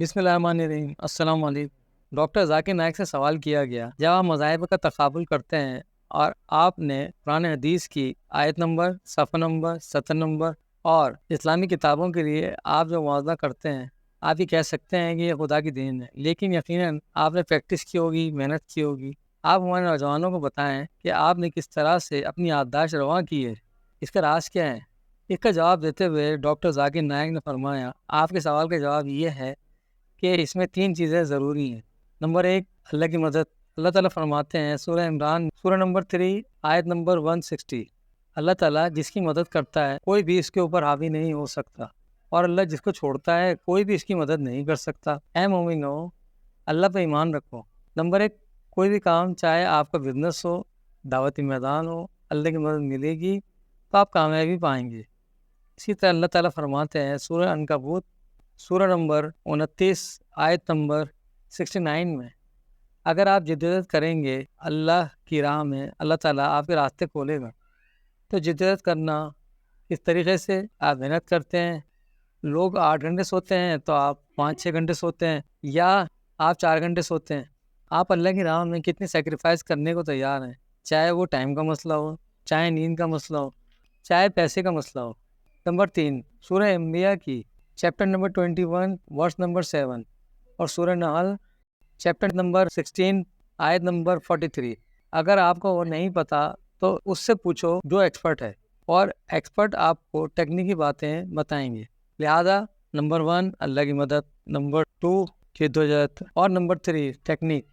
بسم اللہ الرحمن الرحیم۔ السلام علیکم۔ ڈاکٹر ذاکر نائک سے سوال کیا گیا، جب آپ مذاہب کا تقابل کرتے ہیں اور آپ نے قرآن حدیث کی آیت نمبر، صفحہ نمبر، سطر نمبر اور اسلامی کتابوں کے لیے آپ جو موازنہ کرتے ہیں، آپ یہ کہہ سکتے ہیں کہ یہ خدا کی دین ہے، لیکن یقیناً آپ نے پریکٹس کی ہوگی، محنت کی ہوگی۔ آپ ہمارے نوجوانوں کو بتائیں کہ آپ نے کس طرح سے اپنی یادداشت رواں کی ہے، اس کا راز کیا ہے؟ اس کا جواب دیتے ہوئے ڈاکٹر ذاکر نائک نے فرمایا، آپ کے سوال کا جواب یہ ہے کہ اس میں 3 چیزیں ضروری ہیں۔ نمبر 1، اللہ کی مدد۔ اللہ تعالیٰ فرماتے ہیں سورہ عمران، سورہ نمبر 3، آیت نمبر 160، اللہ تعالیٰ جس کی مدد کرتا ہے کوئی بھی اس کے اوپر حاوی نہیں ہو سکتا، اور اللہ جس کو چھوڑتا ہے کوئی بھی اس کی مدد نہیں کر سکتا۔ اے مومنو، اللہ پہ ایمان رکھو۔ نمبر 1، کوئی بھی کام، چاہے آپ کا بزنس ہو، دعوتی میدان ہو، اللہ کی مدد ملے گی تو آپ کامیابی پائیں گے۔ اسی طرح اللہ تعالیٰ فرماتے ہیں سورہ عنکبوت، سورہ نمبر 29، آیت نمبر 69 میں، اگر آپ جدت کریں گے اللہ کی راہ میں، اللہ تعالیٰ آپ کے راستے کھولے گا۔ تو جدت کرنا اس طریقے سے آپ محنت کرتے ہیں، لوگ 8 گھنٹے سوتے ہیں تو آپ 5-6 گھنٹے سوتے ہیں، یا آپ 4 گھنٹے سوتے ہیں۔ آپ اللہ کی راہ میں کتنی سیکریفائس کرنے کو تیار ہیں، چاہے وہ ٹائم کا مسئلہ ہو، چاہے نیند کا مسئلہ ہو، چاہے پیسے کا مسئلہ ہو۔ نمبر 3، سورہ انبیاء کی چیپٹر نمبر 21، ورس نمبر 7، اور سورہ نحل چیپٹر نمبر 16، آیت نمبر 43۔ اگر آپ کو وہ نہیں پتا تو اس سے پوچھو جو ایکسپرٹ ہے، اور ایکسپرٹ آپ کو ٹیکنیکی باتیں بتائیں گے۔ لہذا نمبر 1، اللہ کی مدد، نمبر 2، جدوجہد، اور نمبر 3، ٹیکنیک۔